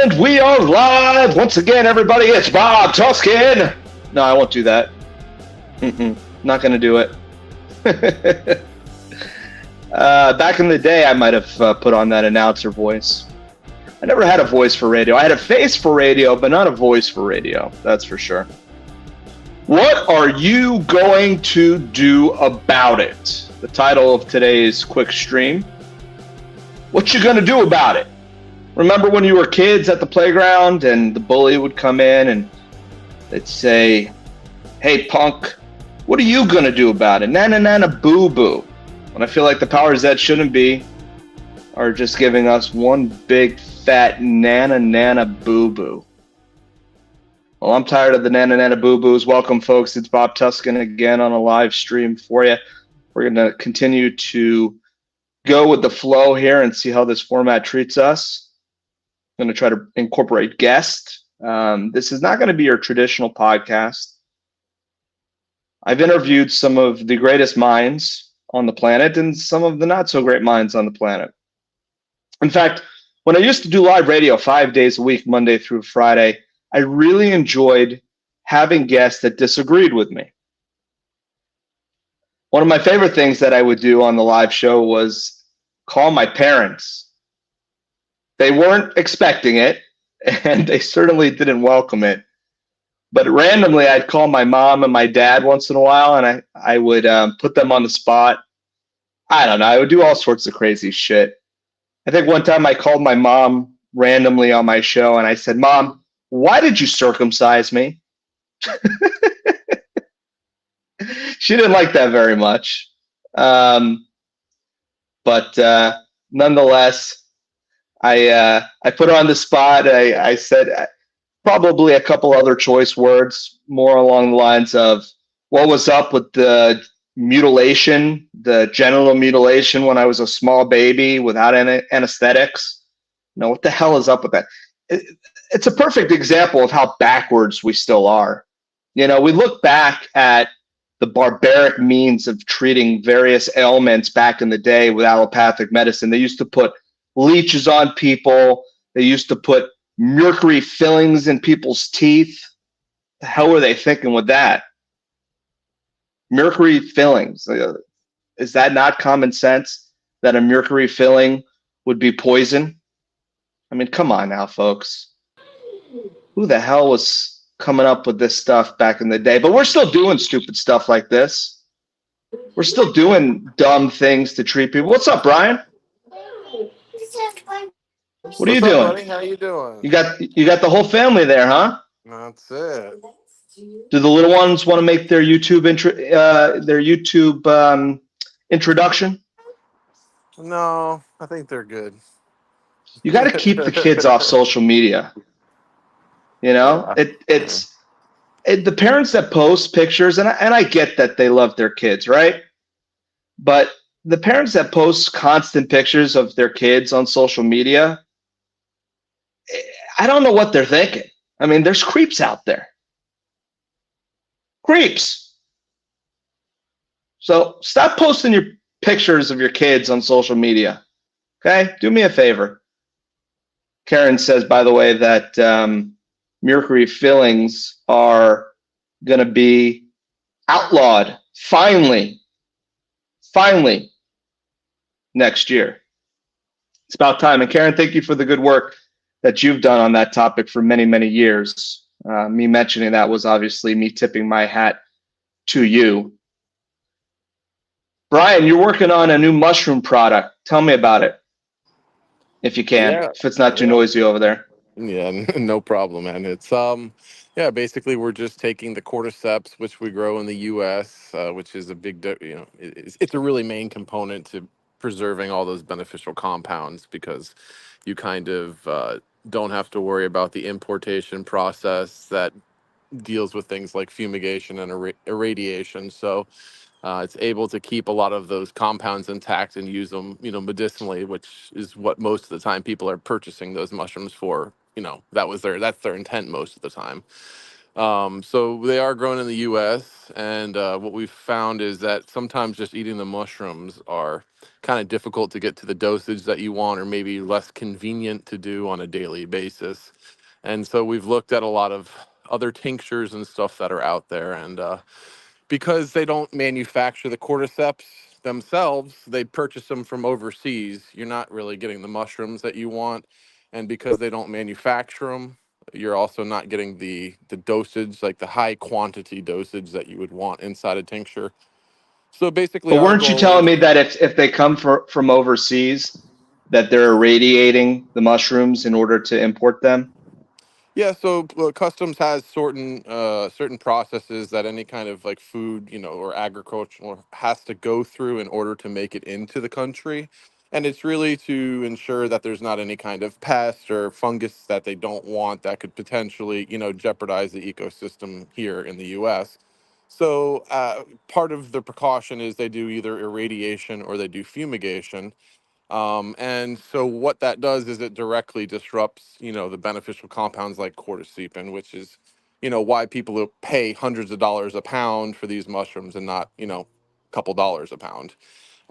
And we are live once again, everybody. It's Bob Tuskin. No, I won't do that. Not going to do it. Back in the day, I might have put on that announcer voice. I never had a voice for radio. I had a face for radio, but not a voice for radio. That's for sure. What are you going to do about it? The title of today's quick stream. What you going to do about it? Remember when you were kids at the playground and the bully would come in and they'd say, "Hey, punk, what are you going to do about it? Nana, nana, boo-boo." And I feel like the powers that shouldn't be are just giving us one big, fat nana, nana, boo-boo. Well, I'm tired of the nana, nana, boo-boos. Welcome, folks. It's Bob Tuskin again on a live stream for you. We're going to continue to go with the flow here and see how this format treats us. I'm going to try to incorporate guests. This is not going to be your traditional podcast. I've interviewed some of the greatest minds on the planet and some of the not so great minds on the planet. In fact, when I used to do live radio 5 days a week, Monday through Friday, I really enjoyed having guests that disagreed with me. One of my favorite things that I would do on the live show was call my parents. They weren't expecting it, and they certainly didn't welcome it. But randomly, I'd call my mom and my dad once in a while, and I would put them on the spot. I don't know. I would do all sorts of crazy shit. I think one time I called my mom randomly on my show, and I said, "Mom, why did you circumcise me?" She didn't like that very much. But nonetheless, I put her on the spot. I said probably a couple other choice words, more along the lines of what was up with the mutilation, the genital mutilation when I was a small baby without any anesthetics. What the hell is up with that? It's a perfect example of how backwards we still are. We look back at the barbaric means of treating various ailments back in the day with allopathic medicine. They used to put leeches on people. They used to put mercury fillings in people's teeth. The hell were they thinking with that? Mercury fillings. Is that not common sense that a mercury filling would be poison? I mean, come on now, folks. Who the hell was coming up with this stuff back in the day? But we're still doing stupid stuff like this. We're still doing dumb things to treat people. What's up, Brian? What are you doing? Buddy? How you doing? You got the whole family there, huh? That's it. Do the little ones want to make their YouTube introduction? No, I think they're good. You got to keep the kids off social media. It's the parents that post pictures, and I get that they love their kids, right? But the parents that post constant pictures of their kids on social media, I don't know what they're thinking. I mean, there's creeps out there. Creeps. So stop posting your pictures of your kids on social media. Okay? Do me a favor. Karen says, by the way, that mercury fillings are going to be outlawed finally next year. It's about time. And Karen, thank you for the good work that you've done on that topic for many, many years. Me mentioning that was obviously me tipping my hat to you. Brian, you're working on a new mushroom product. Tell me about it, if you can, if it's not too noisy over there. Yeah, no problem, man. It's basically we're just taking the cordyceps, which we grow in the U.S., which is a big, it's a really main component to preserving all those beneficial compounds, because you kind of don't have to worry about the importation process that deals with things like fumigation and irradiation. So it's able to keep a lot of those compounds intact and use them, medicinally, which is what most of the time people are purchasing those mushrooms for. That's their intent most of the time. So they are grown in the U.S., and what we've found is that sometimes just eating the mushrooms are kind of difficult to get to the dosage that you want, or maybe less convenient to do on a daily basis. And so we've looked at a lot of other tinctures and stuff that are out there, and because they don't manufacture the cordyceps themselves, they purchase them from overseas. You're not really getting the mushrooms that you want, and because they don't manufacture them, you're also not getting the dosage, like the high quantity dosage that you would want inside a tincture. So basically, But our weren't you goal telling is, me that if they come from overseas, that they're irradiating the mushrooms in order to import them? yeah. So customs has certain processes that any kind of like food, or agricultural has to go through in order to make it into the country. And it's really to ensure that there's not any kind of pest or fungus that they don't want that could potentially, jeopardize the ecosystem here in the U.S. So part of the precaution is they do either irradiation or they do fumigation. And so what that does is it directly disrupts, the beneficial compounds like cordycepin, which is, why people will pay hundreds of dollars a pound for these mushrooms and not, a couple dollars a pound.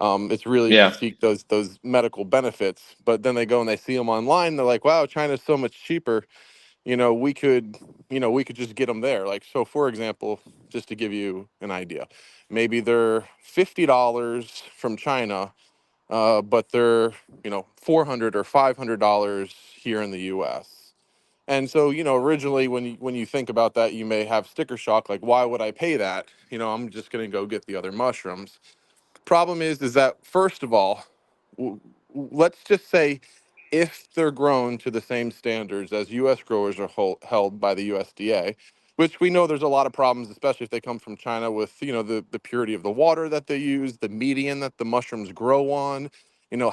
It's really to Yeah. seek those medical benefits. But then they go and they see them online. They're like, wow, China's so much cheaper. We could just get them there. Like, so for example, just to give you an idea, maybe they're $50 from China, but they're, $400 or $500 here in the U.S. And so, originally when you think about that, you may have sticker shock, like, why would I pay that? I'm just going to go get the other mushrooms. Problem is that first of all, let's just say if they're grown to the same standards as U.S. growers are held by the USDA, which we know there's a lot of problems, especially if they come from China, with the purity of the water that they use, the medium that the mushrooms grow on.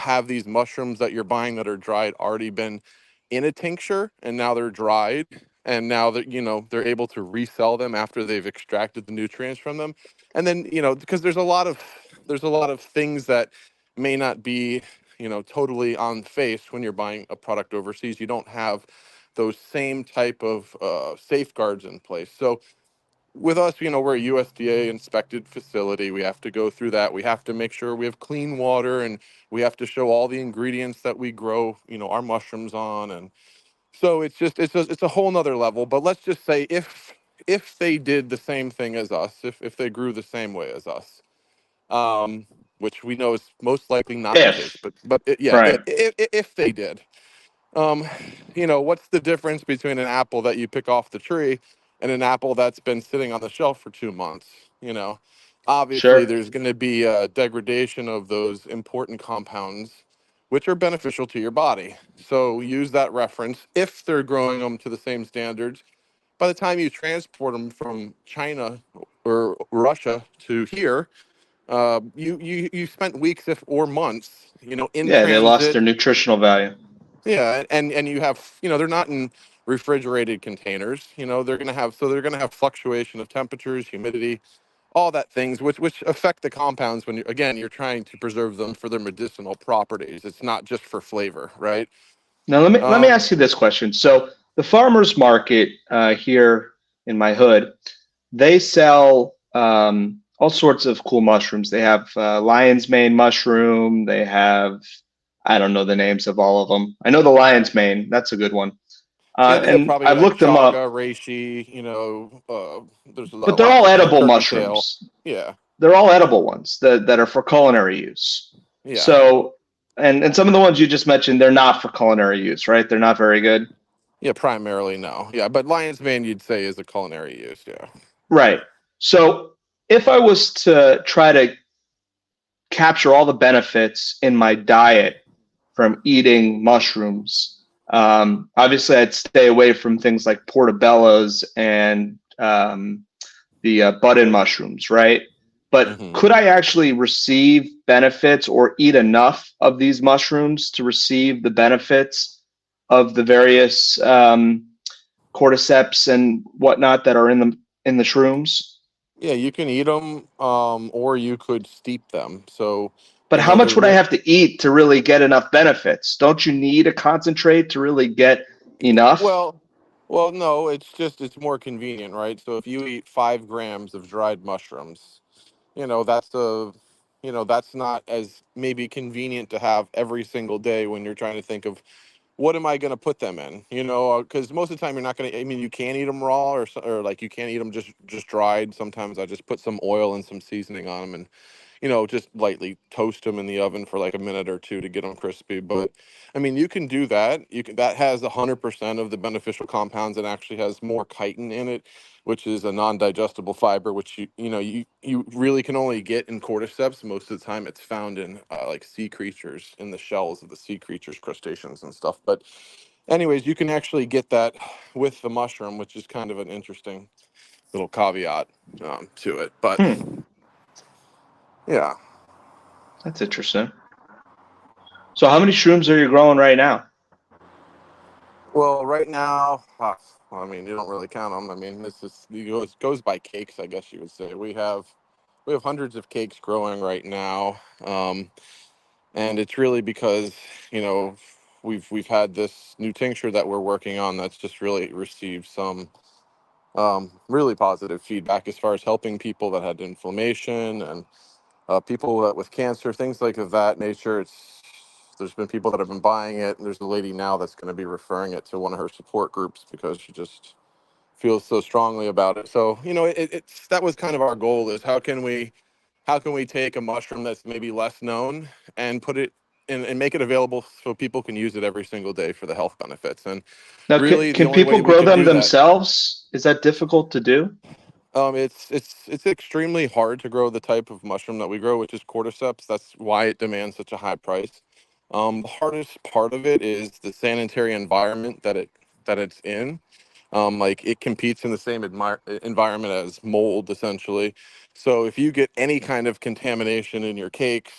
Have these mushrooms that you're buying that are dried already been in a tincture, and now they're dried, and now that they're able to resell them after they've extracted the nutrients from them. And then because there's a lot of things that may not be totally on face when you're buying a product overseas. You don't have those same type of safeguards in place. So with us, we're a USDA inspected facility. We have to go through that. We have to make sure we have clean water, and we have to show all the ingredients that we grow our mushrooms on. And so it's a whole nother level. But let's just say if they did the same thing as us, if they grew the same way as us, um, which we know is most likely not the case. If, Yeah, right. if they did, um, what's the difference between an apple that you pick off the tree and an apple that's been sitting on the shelf for 2 months? You know, Obviously Sure. there's going to be a degradation of those important compounds, which are beneficial to your body. So use that reference. If they're growing them to the same standards, by the time you transport them from China or Russia to here, you spent weeks if or months, in Yeah, they lost transit. their nutritional value. Yeah, and you have, they're not in refrigerated containers. They're gonna have fluctuation of temperatures, humidity, all that things which affect the compounds when you're trying to preserve them for their medicinal properties. It's not just for flavor, right? Now let me Um, ask you this question. So the farmers market here in my hood, they sell all sorts of cool mushrooms. They have lion's mane mushroom. They have, I don't know the names of all of them. I know the lion's mane. That's a good one. yeah, they have And probably I've like looked them up, chaga, reishi. There's but they're all lots of edible turkey tail. mushrooms. Yeah, They're all edible ones that are for culinary use. yeah, So, and some of the ones you just mentioned, they're not for culinary use, right? They're not very good. yeah. Primarily, no. Yeah, but lion's mane you'd say is a culinary use. Yeah. Right. So if I was to try to capture all the benefits in my diet from eating mushrooms, obviously I'd stay away from things like portobellos and the button mushrooms, right? But Hmm. could I actually receive benefits or eat enough of these mushrooms to receive the benefits of the various cordyceps and whatnot that are in the shrooms? Yeah, you can eat them, or you could steep them. So, But how much there's would I no. have to eat to really get enough benefits? Don't you need a concentrate to really get enough? Well, Well, no, it's more convenient, right? So if you eat 5 grams of dried mushrooms, you know, that's not as maybe convenient to have every single day when you're trying to think of what am I going to put them in? You know, because most of the time you're not going to. I mean, you can eat them raw, or like you can't eat them just dried. Sometimes I just put some oil and some seasoning on them, and just lightly toast them in the oven for like a minute or two to get them crispy. But I mean, you can do that. That has 100% of the beneficial compounds and actually has more chitin in it, which is a non-digestible fiber, which you really can only get in cordyceps. Most of the time, it's found in like sea creatures, in the shells of the sea creatures, crustaceans and stuff. But anyways, you can actually get that with the mushroom, which is kind of an interesting little caveat to it. But yeah. That's interesting. So how many shrooms are you growing right now? Well, right now, I mean, you don't really count them. I mean, this is goes by cakes, I guess you would say. We have hundreds of cakes growing right now, and it's really because you know we've had this new tincture that we're working on that's just really received some really positive feedback as far as helping people that had inflammation and people that with cancer, things like of that nature. There's been people that have been buying it, and there's a lady now that's going to be referring it to one of her support groups because she just feels so strongly about it. So it's that was kind of our goal, is how can we take a mushroom that's maybe less known and put it and make it available so people can use it every single day for the health benefits. And Now, really, the can only way people we grow could them do that. themselves? Is that difficult to do? It's extremely hard to grow the type of mushroom that we grow, which is cordyceps. That's why it demands such a high price. The hardest part of it is the sanitary environment that it's in. Like it competes in the same environment as mold, essentially. So if you get any kind of contamination in your cakes,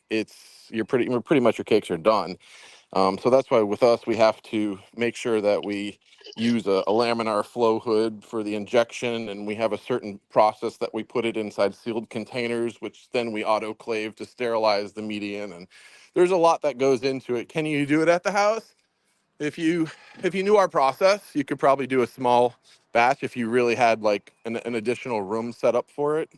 pretty much your cakes are done. So that's why with us, we have to make sure that we use a laminar flow hood for the injection, and we have a certain process that we put it inside sealed containers, which then we autoclave to sterilize the medium. And there's a lot that goes into it. Can you do it at the house? If you knew our process, you could probably do a small batch if you really had like an additional room set up for it,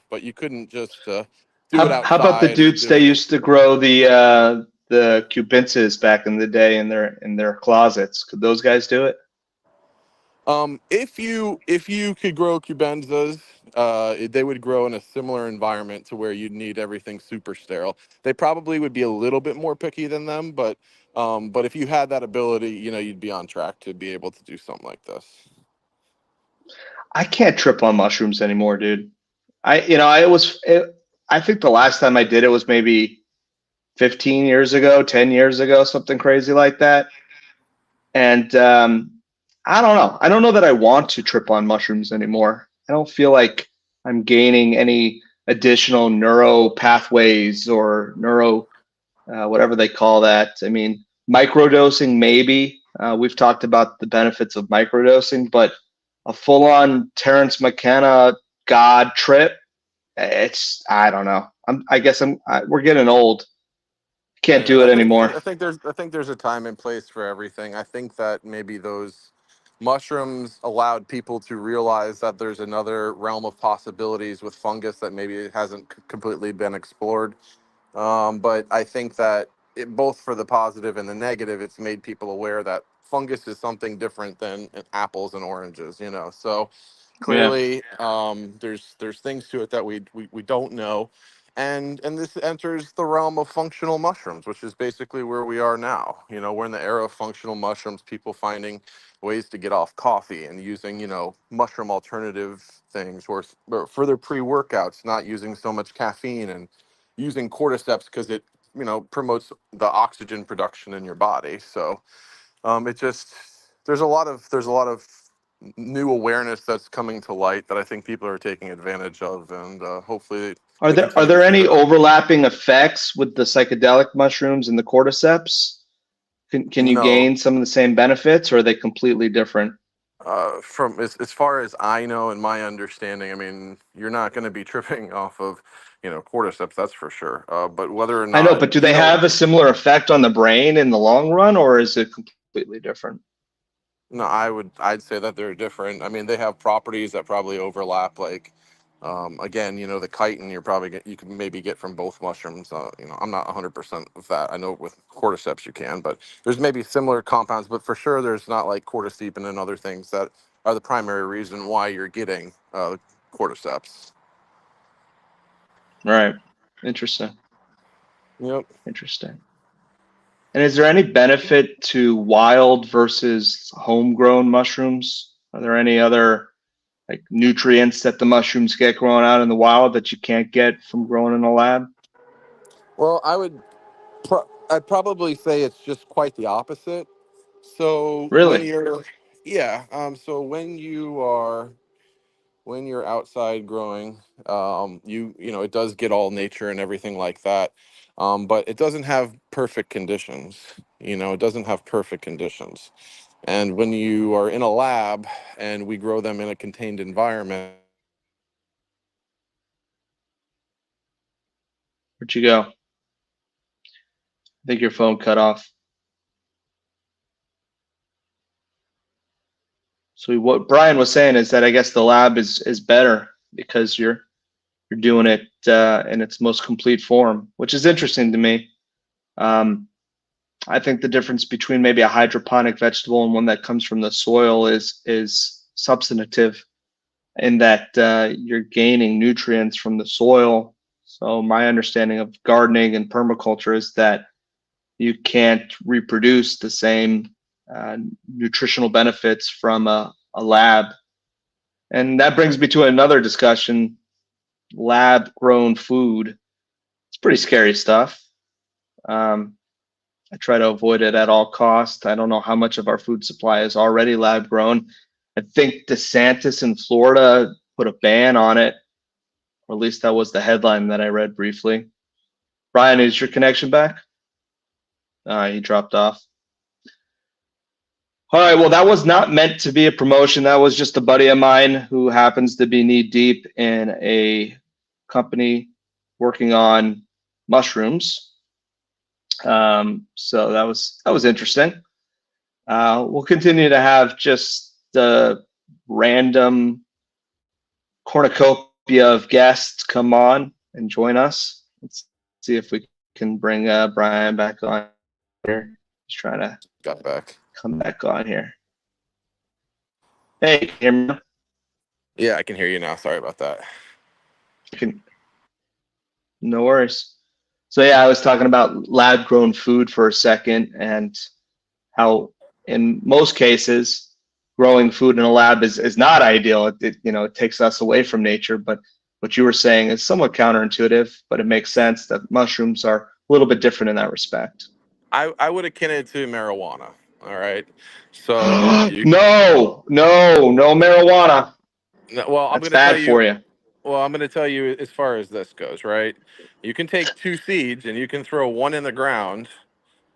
but you couldn't just do it How about the outside or dudes do that it used to grow the cubensis back in the day in their closets? Could those guys do it? If you could grow cubenzas, they would grow in a similar environment to where you'd need everything super sterile. They probably would be a little bit more picky than them, but if you had that ability, you'd be on track to be able to do something like this. I can't trip on mushrooms anymore, dude. I think the last time I did it was maybe 15 years ago, 10 years ago, something crazy like that. And I don't know. I don't know that I want to trip on mushrooms anymore. I don't feel like I'm gaining any additional neuro pathways or neuro whatever they call that. I mean, microdosing maybe. We've talked about the benefits of microdosing, but a full-on Terrence McKenna God trip, I don't know. I guess we're getting old. Can't Yeah, do I it think I anymore. think there's a time and place for everything. I think that maybe those mushrooms allowed people to realize that there's another realm of possibilities with fungus that maybe hasn't completely been explored. But I think that both for the positive and the negative, it's made people aware that fungus is something different than apples and oranges. So Yeah. clearly, there's things to it that we don't know, and this enters the realm of functional mushrooms, which is basically where we are now. We're in the era of functional mushrooms, people finding ways to get off coffee and using mushroom alternative things, or further pre-workouts, not using so much caffeine, and using cordyceps because it promotes the oxygen production in your body. So it just there's a lot of new awareness that's coming to light that I think people are taking advantage of, and hopefully Are they there are continue to there share any that. overlapping effects with the psychedelic mushrooms and the cordyceps? Can you No, gain some of the same benefits, or are they completely different? from as far as I know and my understanding, I mean, you're not going to be tripping off of cordyceps, that's for sure. But whether or I know, not but do they have a similar effect on the brain in the long run, or is it completely different? No, I'd say that they're different. I mean, they have properties that probably overlap. Like, again, the chitin you can maybe get from both mushrooms. I'm not 100% of that. I know with cordyceps you can, but there's maybe similar compounds. But for sure, there's not like cordycepin and other things that are the primary reason why you're getting cordyceps. Right. Interesting. Yep. Interesting. And is there any benefit to wild versus homegrown mushrooms? Are there any other like nutrients that the mushrooms get growing out in the wild that you can't get from growing in a lab? Well, I'd probably say it's just quite the opposite. So Really? yeah. So when you're outside growing, it does get all nature and everything like that, but it doesn't have perfect conditions. It doesn't have perfect conditions. And when you are in a lab and we grow them in a contained environment, Where'd you go? I think your phone cut off. So what Brian was saying is that I guess the lab is better because you're doing it in its most complete form, which is interesting to me. Um, I think the difference between maybe a hydroponic vegetable and one that comes from the soil is substantive in that you're gaining nutrients from the soil. So my understanding of gardening and permaculture is that you can't reproduce the same nutritional benefits from a lab. And that brings me to another discussion: lab grown food. It's pretty scary stuff. Um, I try to avoid it at all costs. I don't know how much of our food supply is already lab grown. I think DeSantis in Florida put a ban on it, or at least that was the headline that I read briefly. Brian, is your connection back? He dropped off. All right, well, that was not meant to be a promotion. That was just a buddy of mine who happens to be knee deep in a company working on mushrooms. So that was interesting. We'll continue to have just the random cornucopia of guests come on and join us. Let's see if we can bring Brian back on here. He's trying to got back. come back on here. Hey, can you hear me? Yeah, I can hear you now. Sorry about that. No worries. So yeah, I was talking about lab grown food for a second and how in most cases growing food in a lab is not ideal. It takes us away from nature, but what you were saying is somewhat counterintuitive, but it makes sense that mushrooms are a little bit different in that respect. I would akin it to marijuana. All right. So No marijuana. well, That's bad for you. Well, I'm going to tell you as far as this goes, right? You can take two seeds and you can throw one in the ground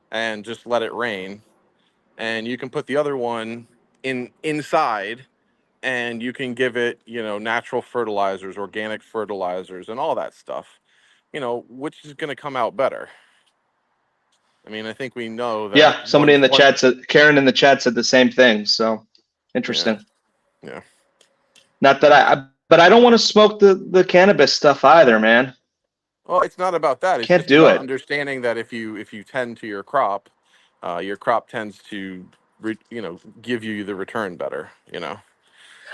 and just let it rain, and you can put the other one inside and you can give it, natural fertilizers, organic fertilizers and all that stuff. Which is going to come out better? I mean, I think we know that Yeah, somebody in the chat said, Karen in the chat said the same thing. So interesting. Yeah. Not that but I don't want to smoke the cannabis stuff either, man. Well, it's not about that. It's Can't just do about it. understanding that if you tend to your crop tends to give you the return better.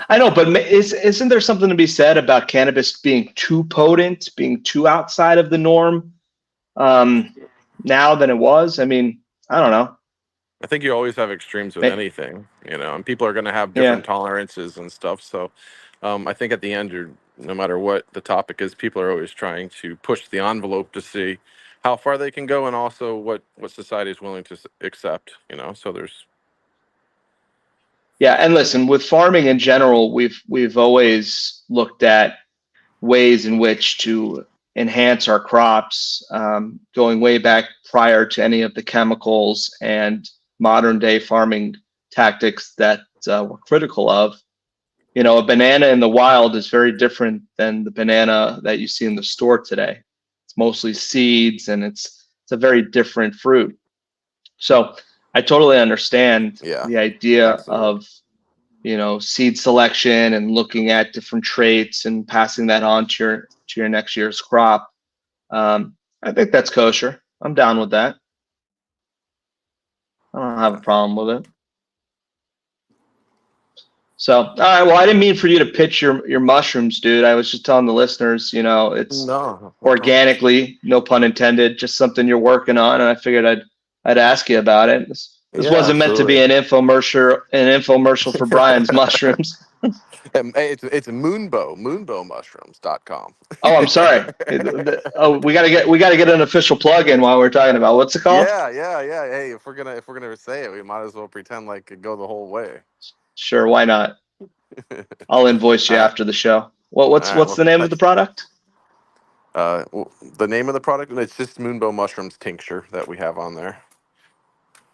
I know, but isn't there something to be said about cannabis being too potent, being too outside of the norm now than it was? I mean, I don't know. I think you always have extremes with anything, and people are going to have different tolerances and stuff. So I think at the end, no matter what the topic is, people are always trying to push the envelope to see how far they can go and also what society is willing to accept, so there's. Yeah, and listen, with farming in general, we've always looked at ways in which to enhance our crops, going way back prior to any of the chemicals and modern day farming tactics that we're critical of. A banana in the wild is very different than the banana that you see in the store today. It's mostly seeds and it's a very different fruit. So I totally understand Yeah, the idea absolutely. of, seed selection and looking at different traits and passing that on to your next year's crop. I think that's kosher. I'm down with that. I don't have a Yeah. problem with it. So, all right. Well, I didn't mean for you to pitch your mushrooms, dude. I was just telling the listeners, it's No. organically, no pun intended, just something you're working on, and I figured I'd ask you about it. This Yeah, wasn't meant to be absolutely. an infomercial for Brian's mushrooms. It's moonbowmushrooms.com. Oh, I'm sorry. Oh, we gotta get an official plug in while we're talking about what's it called? Yeah. Hey, if we're gonna say it, we might as well pretend like it go the whole way. Sure, why not? I'll invoice you All right, after the show. all What's right. what's Well, the name of the thanks. product? The name of the product, it's just Moonbow Mushrooms tincture that we have on there.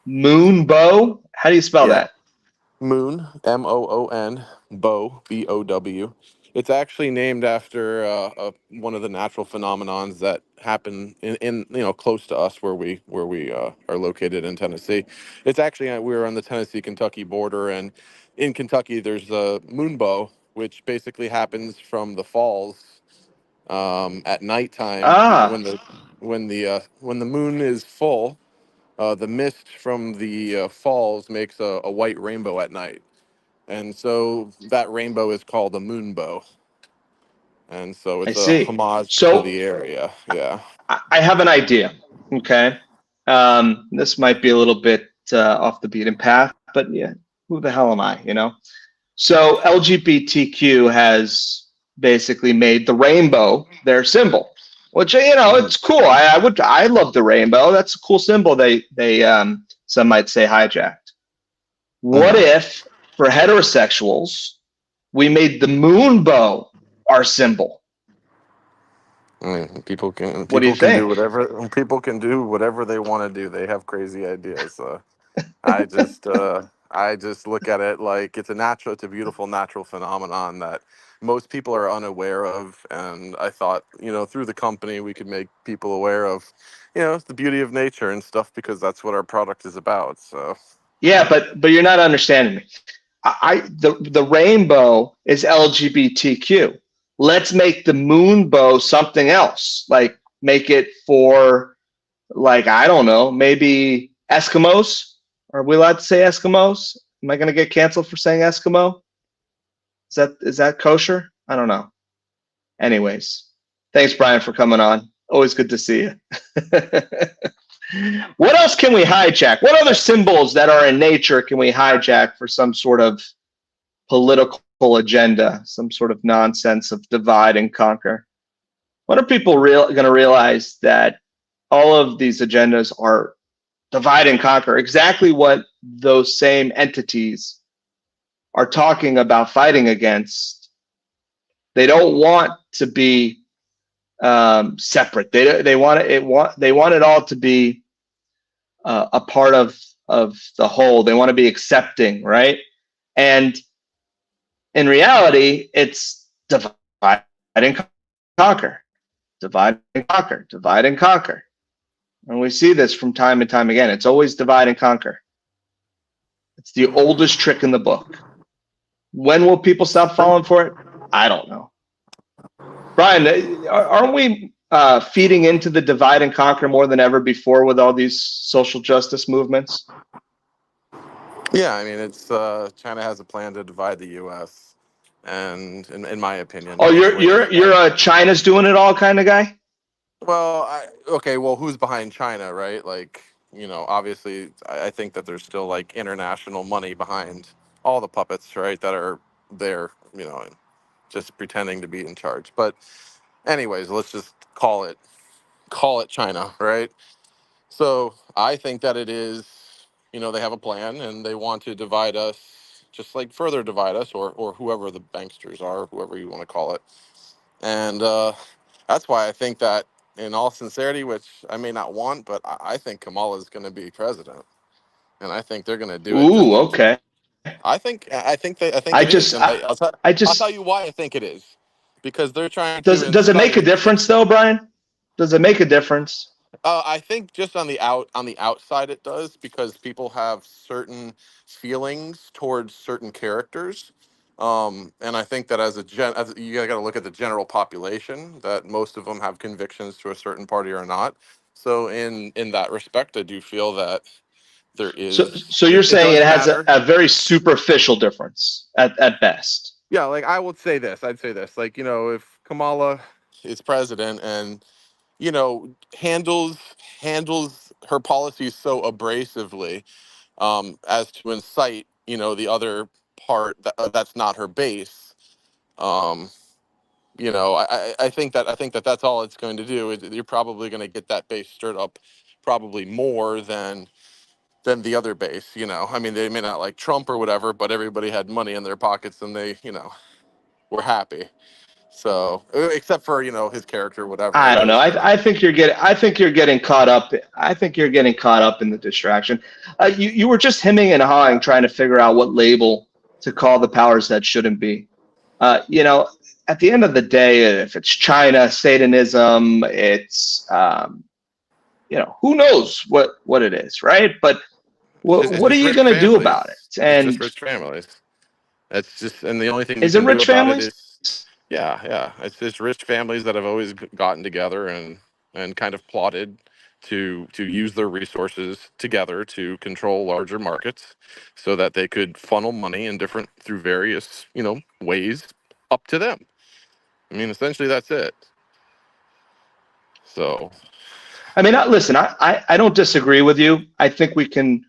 Moonbow? How do you spell Yeah, that? Moon, Moon, Bow, Bow. It's actually named after one of the natural phenomenons that happen in close to us where we are located in Tennessee. It's actually we're on the Tennessee-Kentucky border, and in Kentucky there's a moonbow, which basically happens from the falls at nighttime Ah, when the moon is full. The mist from the falls makes a white rainbow at night, and so that rainbow is called a moonbow, and so I it's a see. homage to So the area. Yeah. I have an idea. Okay. This might be a little bit off the beaten path, but yeah, who the hell am I? So LGBTQ has basically made the rainbow their symbol, which Hmm. it's cool. I love the rainbow. That's a cool symbol. They some might say hijacked. What Hmm. if for heterosexuals we made the moon bow our symbol? I mean, What do you people can do think? whatever they want to do. They have crazy ideas. I just I just look at it like it's a beautiful natural phenomenon that most people are unaware of, and I thought through the company we could make people aware of the beauty of nature and stuff because that's what our product is about. So Yeah, but you're not understanding me. The rainbow is LGBTQ. Let's make the moon bow something else. Like make it for like I don't know, maybe Eskimos. Are we allowed to say Eskimos? Am I going to get canceled for saying Eskimo? Is that kosher? I don't know. Anyways, thanks Brian for coming on. Always good to see you. What else can we hijack? What other symbols that are in nature can we hijack for some sort of political agenda, some sort of nonsense of divide and conquer? When are people going to realize that all of these agendas are divide and conquer? Exactly what those same entities are talking about fighting against. They don't want to be separate. They want it all to be a part of the whole. They want to be accepting, right? And in reality, it's divide and conquer, divide and conquer, divide and conquer. And we see this from time and time again. It's always divide and conquer. It's the oldest trick in the book. When will people stop falling for it? I don't know. Brian, aren't we feeding into the divide and conquer more than ever before with all these social justice movements? yeah, I mean it's China has a plan to divide the U.S. and in my opinion, Oh, the you're way to you're divide. you're a China's doing it all kind of guy. Well, okay. Well, who's behind China, right? Like, obviously, I think that there's still like international money behind all the puppets, right? That are there, just pretending to be in charge. But, anyways, let's just call it China, right? So I think that it is, they have a plan and they want to divide us, just like further divide us, or whoever the banksters are, whoever you want to call it. And that's why I think that, in all sincerity, which I may not want, but I think Kamala is going to be president, and I think they're going to do it just Ooh, to. okay. I think I it is, just, and I, I I'll tell just you why I think it is, because they're trying to does it make a incite. difference though, Brian? Does it make a difference? I think just on the outside it does, because people have certain feelings towards certain characters, and I think that as you got to look at the general population, that most of them have convictions to a certain party or not. So in that respect, I do feel that there is So you're it saying it does has matter. a very superficial difference at best. Yeah, like I would say this, I'd say this, like if Kamala is president and handles her policies so abrasively, as to incite the other part that's not her base. um I think that that's all it's going to do. You're probably going to get that base stirred up probably more than the other base. I mean, they may not like Trump or whatever, but everybody had money in their pockets and they were happy. So except for his character, whatever I it don't know. is. I think you're getting caught up. I think you're getting caught up in the distraction. You were just hemming and hawing, trying to figure out what label to call the powers that shouldn't be. You know, at the end of the day, if it's China, Satanism, it's who knows what it is, right? But It's what are just you rich going to do about families. it? It's just And rich families. That's just, and the only thing you is it can do rich about it families? is, yeah, yeah. It's just rich families that have always gotten together and kind of plotted to use their resources together to control larger markets, so that they could funnel money in different through various ways up to them. I mean, essentially that's it. So I mean, listen, I don't disagree with you. I think we can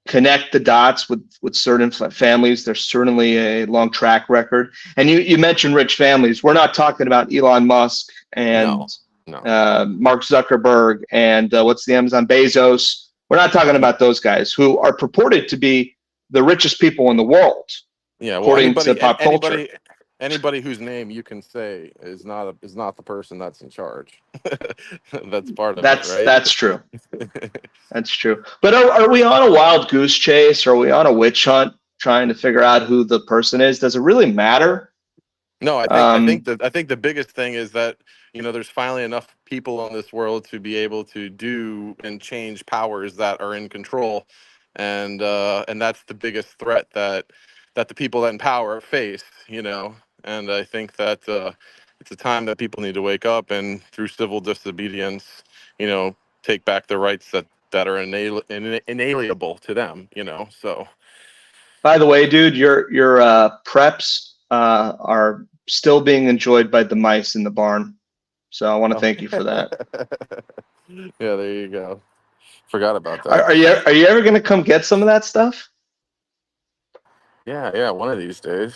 connect the dots with certain families. There's certainly a long track record. And you mentioned rich families. We're not talking about Elon Musk and no, no. Mark Zuckerberg and what's the Amazon Bezos. We're not talking about those guys who are purported to be the richest people in the world, Yeah, well, according to pop culture. anybody whose name you can say is not the person that's in charge. That's part of it, right? That's true. That's true. But are we on a wild goose chase? Are we on a witch hunt trying to figure out who the person is? Does it really matter? No, Um, I think the biggest thing is that there's finally enough people in this world to be able to do and change powers that are in control, and that's the biggest threat that the people in power face. And I think that it's a time that people need to wake up and through civil disobedience, take back the rights that are inalienable to them. So by the way, dude, your preps are still being enjoyed by the mice in the barn. So I want to oh. thank you for that. Yeah, there you go. Forgot about Are, that. are you ever going to come get some of that stuff? Yeah, yeah. One of these days.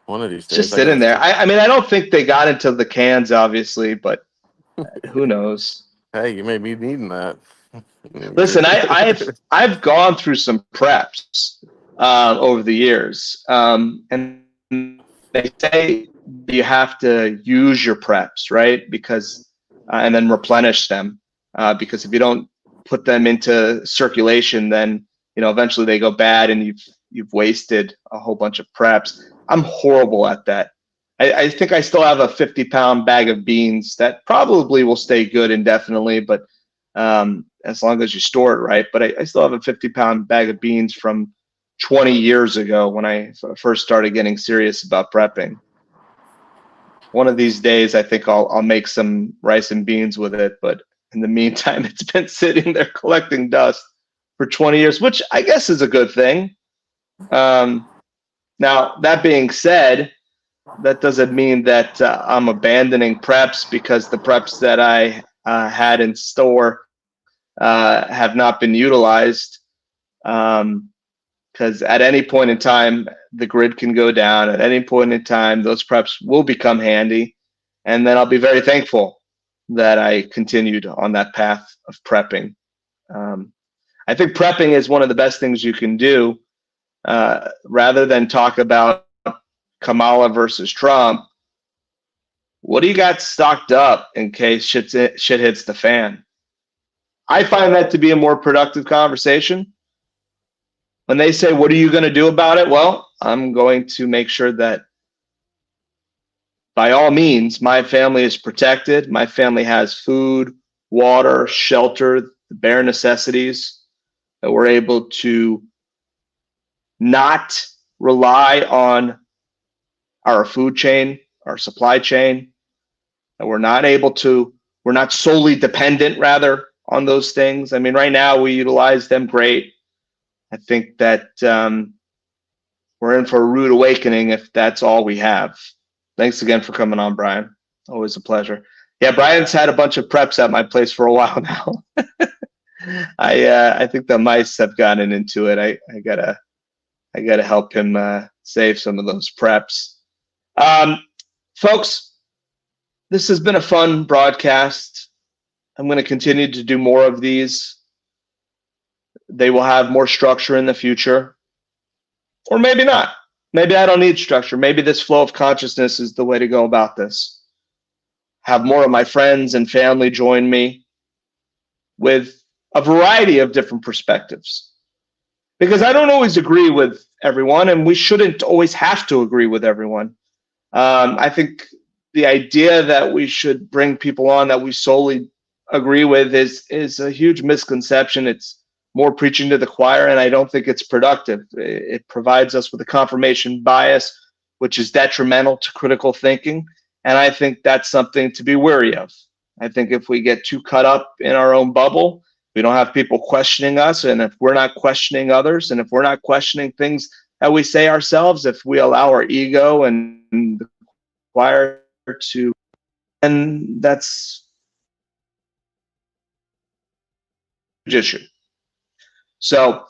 One of these It's days, just I gotta sitting there. see. I mean, I don't think they got into the cans, obviously, but who knows? Hey, you may be needing that. Listen, I've gone through some preps over the years, and they say you have to use your preps, right? Because and then replenish them, because if you don't put them into circulation, then eventually they go bad, and you've wasted a whole bunch of preps. I'm horrible at that. I think I still have a 50-pound bag of beans that probably will stay good indefinitely, but as long as you store it right. But I still have a 50-pound bag of beans from 20 years ago when I first started getting serious about prepping. One of these days, I think I'll make some rice and beans with it. But in the meantime, it's been sitting there collecting dust for 20 years, which I guess is a good thing. Now, that being said, that doesn't mean that I'm abandoning preps because the preps that I had in store have not been utilized. Because at any point in time, the grid can go down. At any point in time, those preps will become handy. And then I'll be very thankful that I continued on that path of prepping. I think prepping is one of the best things you can do. Rather than talk about Kamala versus Trump, what do you got stocked up in case shit hits the fan? I find that to be a more productive conversation. When they say, what are you going to do about it? Well, I'm going to make sure that by all means, my family is protected. My family has food, water, shelter, the bare necessities, that we're able to not rely on our food chain, our supply chain, that we're not solely dependent rather on those things. I mean, right now we utilize them great. I think that we're in for a rude awakening if that's all we have. Thanks again for coming on, Brian. Always a pleasure. Yeah, Brian's had a bunch of preps at my place for a while now. I think the mice have gotten into it. I gotta help him save some of those preps. Folks, this has been a fun broadcast. I'm going to continue to do more of these. They will have more structure in the future, or maybe not. Maybe I don't need structure. Maybe this flow of consciousness is the way to go about this. Have more of my friends and family join me with a variety of different perspectives. Because I don't always agree with everyone, and we shouldn't always have to agree with everyone. I think the idea that we should bring people on that we solely agree with is a huge misconception. It's more preaching to the choir, and I don't think it's productive. It provides us with a confirmation bias, which is detrimental to critical thinking, and I think that's something to be wary of. I think if we get too caught up in our own bubble, we don't have people questioning us, and if we're not questioning others, and if we're not questioning things that we say ourselves, if we allow our ego and the choir to, and that's an issue. So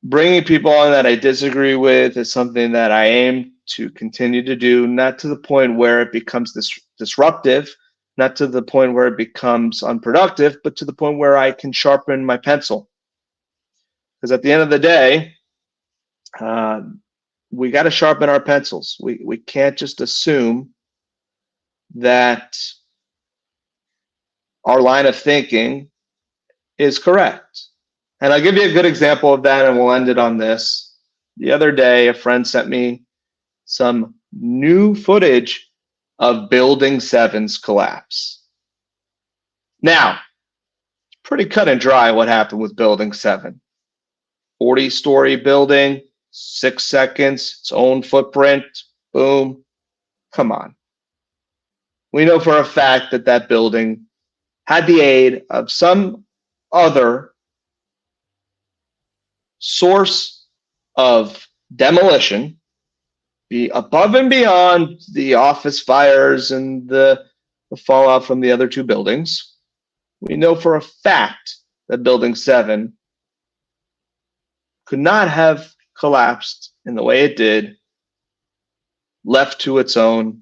bringing people on that I disagree with is something that I aim to continue to do, not to the point where it becomes disruptive, not to the point where it becomes unproductive, but to the point where I can sharpen my pencil. Because at the end of the day, we got to sharpen our pencils. We can't just assume that our line of thinking is correct. And I'll give you a good example of that, and we'll end it on this. The other day, a friend sent me some new footage of Building 7's collapse. Now, pretty cut and dry what happened with Building 7. 40-story building, 6 seconds, its own footprint, boom. Come on. We know for a fact that that building had the aid of some other source of demolition, be above and beyond the office fires and the fallout from the other two buildings. We know for a fact that Building 7 could not have collapsed in the way it did, left to its own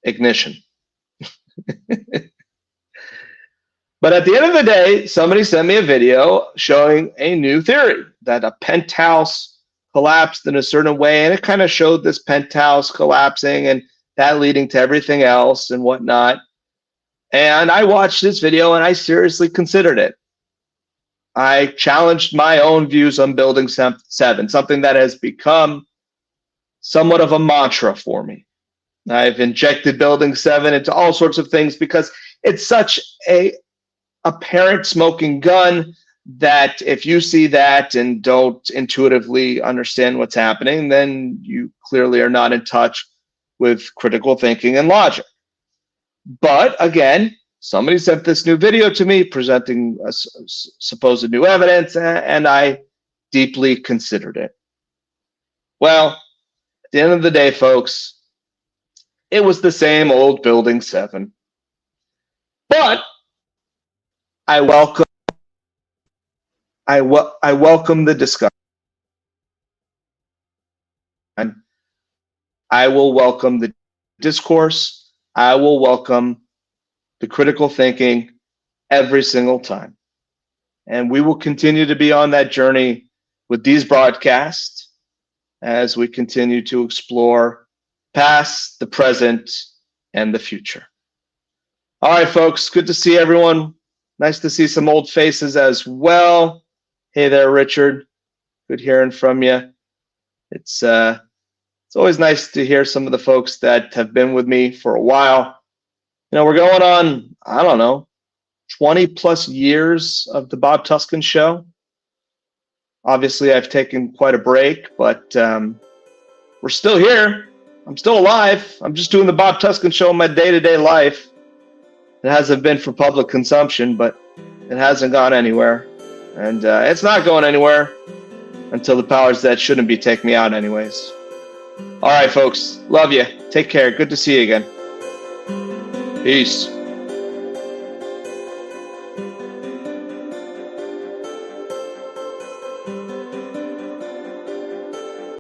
ignition. But at the end of the day, somebody sent me a video showing a new theory that a penthouse collapsed in a certain way, and it kind of showed this penthouse collapsing and that leading to everything else and whatnot. And I watched this video and I seriously considered it. I challenged my own views on Building 7, something that has become somewhat of a mantra for me. I've injected Building 7 into all sorts of things because it's such a apparent smoking gun that if you see that and don't intuitively understand what's happening, then you clearly are not in touch with critical thinking and logic. But again, somebody sent this new video to me presenting supposed new evidence, and I deeply considered it. Well, at the end of the day, folks, it was the same old Building 7. But I welcome the discussion. I will welcome the discourse. I will welcome the critical thinking every single time. And we will continue to be on that journey with these broadcasts as we continue to explore past, the present, and the future. All right, folks, good to see everyone. Nice to see some old faces as well. Hey there, Richard. Good hearing from you. It's always nice to hear some of the folks that have been with me for a while. You know, we're going on, I don't know, 20 plus years of the Bob Tuskin Show. Obviously, I've taken quite a break, but we're still here. I'm still alive. I'm just doing the Bob Tuskin Show in my day-to-day life. It hasn't been for public consumption, but it hasn't gone anywhere. And it's not going anywhere until the powers that shouldn't be take me out anyways. All right, folks. Love you. Take care. Good to see you again. Peace.